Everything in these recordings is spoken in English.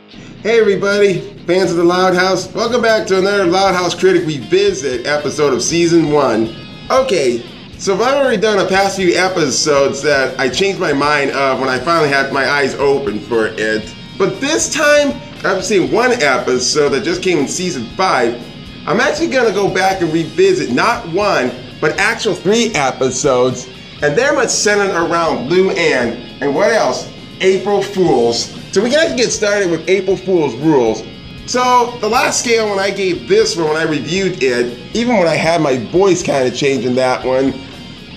Hey everybody, fans of the Loud House, welcome back to another Loud House Critic Revisit episode of Season 1. Okay, so I've already done a past few episodes that I changed my mind of when I finally had my eyes open for it. But this time, I've seen one episode that just came in Season 5. I'm actually going to go back and revisit not one, but actual 3 episodes. And they're much centered around Lou Ann and what else? April Fools. So we can actually get started with April Fool's rules. So the last scale when I gave this one, when I reviewed it, even when I had my voice kind of changed in that one,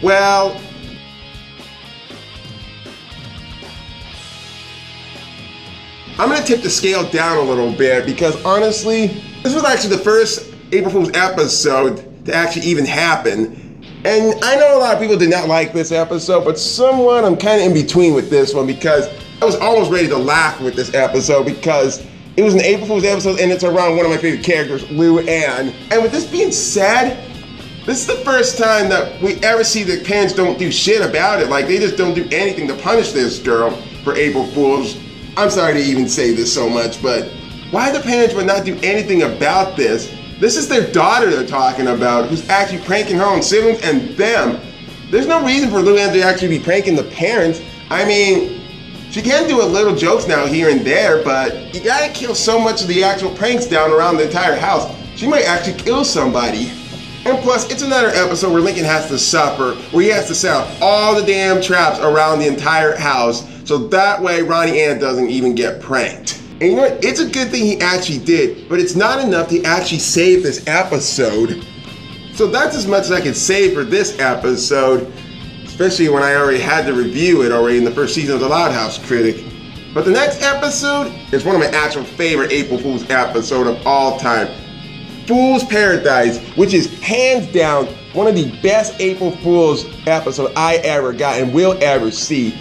well, I'm gonna tip the scale down a little bit because honestly, this was actually the first April Fool's episode to actually even happen. And I know a lot of people did not like this episode, but somewhat I'm kind of in between with this one because I was almost ready to laugh with this episode because it was an April Fool's episode and it's around one of my favorite characters, Lou Ann. And with this being said, this is the first time that we ever see the parents don't do shit about it. Like, they just don't do anything to punish this girl for April Fool's. I'm sorry to even say this so much, but why the parents would not do anything about this? This is their daughter they're talking about, who's actually pranking her own siblings and them. There's no reason for Lou Ann to actually be pranking the parents. I mean, she can do a little jokes now here and there, but you gotta kill so much of the actual pranks down around the entire house. She might actually kill somebody. And plus, it's another episode where Lincoln has to suffer, where he has to set up all the damn traps around the entire house, so that way Ronnie Ann doesn't even get pranked. And you know what? It's a good thing he actually did, but it's not enough to actually save this episode. So that's as much as I can say for this episode, especially when I already had to review it already in the first season of the Loud House Critic. But the next episode is one of my actual favorite April Fool's episode of all time. Fool's Paradise, which is hands down one of the best April Fool's episodes I ever got and will ever see.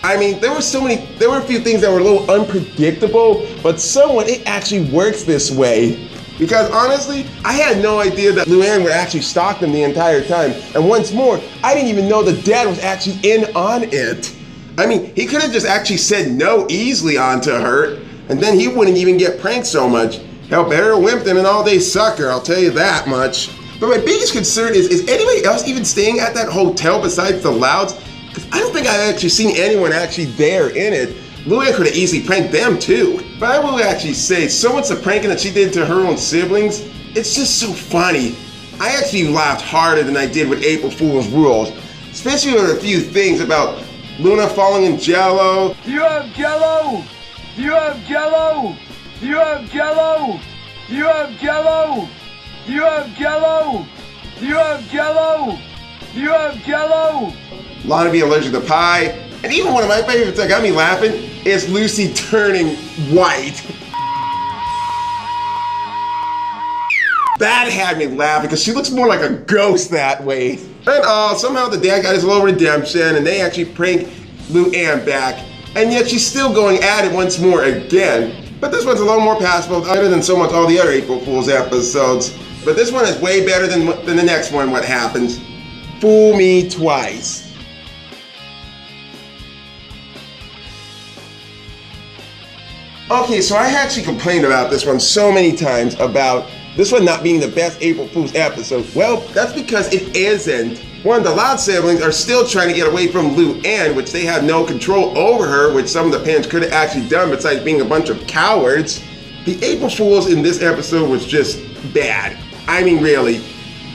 I mean, there were a few things that were a little unpredictable, but somewhat it actually works this way. Because honestly, I had no idea that Lou Ann would actually stalk them the entire time. And once more, I didn't even know the dad was actually in on it. I mean, he could have just actually said no easily onto her, and then he wouldn't even get pranked so much. Hell, better a wimp than an all-day sucker, I'll tell you that much. But my biggest concern is anybody else even staying at that hotel besides the Louds? Because I don't think I've actually seen anyone actually there in it. Lou Ann could have easily pranked them too. But I will actually say, so much the pranking that she did to her own siblings, it's just so funny. I actually laughed harder than I did with April Fool's rules. Especially with a few things about Luna falling in Jell-O. Do you have Jell-O? Do you have Jell-O? Do you have Jell-O? Do you have Jell-O? Do you have Jell-O? Do you have Jell-O? Do you have Jell-O? Lana being allergic to pie, and even one of my favorites that got me laughing is Lucy turning white. That had me laughing because she looks more like a ghost that way. And somehow the dad got his little redemption and they actually prank Lou Ann back, and yet she's still going at it once more again. But this one's a little more passable, better than so much all the other April Fool's episodes. But this one is way better than the next one, what happens. Fool me twice. Okay, so I actually complained about this one so many times about this one not being the best April Fool's episode. Well, that's because it isn't. One, the Loud siblings are still trying to get away from Lou Ann, which they have no control over her, which some of the parents could have actually done besides being a bunch of cowards. The April Fools in this episode was just bad. I mean, really.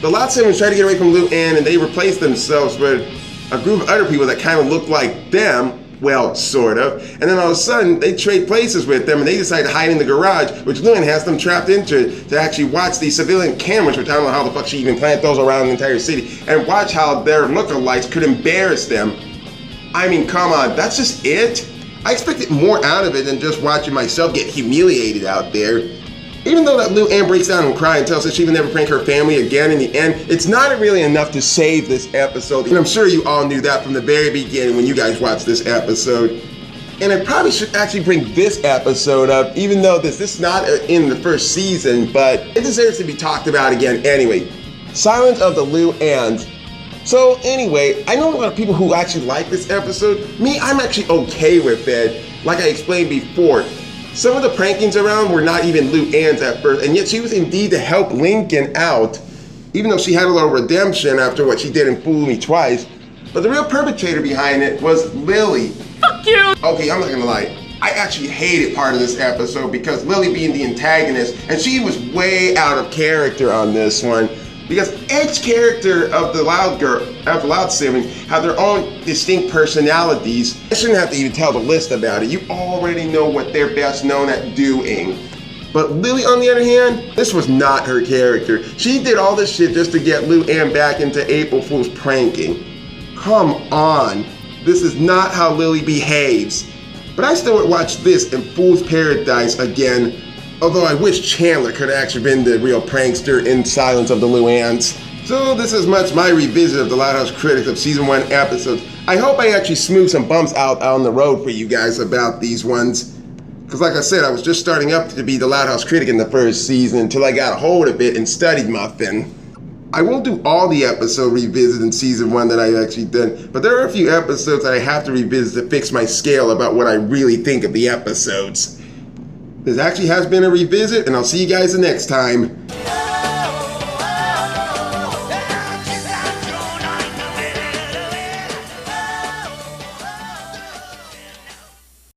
The Loud siblings tried to get away from Lou Ann and they replaced themselves with a group of other people that kind of looked like them. Well, sort of. And then all of a sudden, they trade places with them and they decide to hide in the garage, which Lou Ann has them trapped into to actually watch these civilian cameras, which I don't know how the fuck she even planted those around the entire city, and watch how their lookalikes could embarrass them. I mean, come on, that's just it? I expected more out of it than just watching myself get humiliated out there. Even though that Lou Ann breaks down and cries and tells us she would never prank her family again in the end, it's not really enough to save this episode. And I'm sure you all knew that from the very beginning when you guys watched this episode. And I probably should actually bring this episode up, even though this is not in the first season, but it deserves to be talked about again anyway. Silence of the Lou Anns. So anyway, I know a lot of people who actually like this episode. Me, I'm actually okay with it. Like I explained before, some of the prankings around were not even Lou Ann's at first, and yet she was indeed to help Lincoln out, even though she had a little redemption after what she did in Fool Me Twice. But the real perpetrator behind it was Lily. Fuck you! Okay, I'm not gonna lie. I actually hated part of this episode because Lily being the antagonist, and she was way out of character on this one. Because each character of the Loud sibling have their own distinct personalities. I shouldn't have to even tell the list about it. You already know what they're best known at doing. But Lily, on the other hand, this was not her character. She did all this shit just to get Lou Ann back into April Fool's pranking. Come on. This is not how Lily behaves. But I still would watch this and Fool's Paradise again. Although I wish Chandler could have actually been the real prankster in Silence of the Luanns. So this is much my revisit of the Loud House Critic of Season 1 episodes. I hope I actually smooth some bumps out on the road for you guys about these ones. Because like I said, I was just starting up to be the Loud House Critic in the first season until I got a hold of it and studied Muffin. I won't do all the episode revisits in Season 1 that I actually did, but there are a few episodes that I have to revisit to fix my scale about what I really think of the episodes. This actually has been a revisit, and I'll see you guys the next time.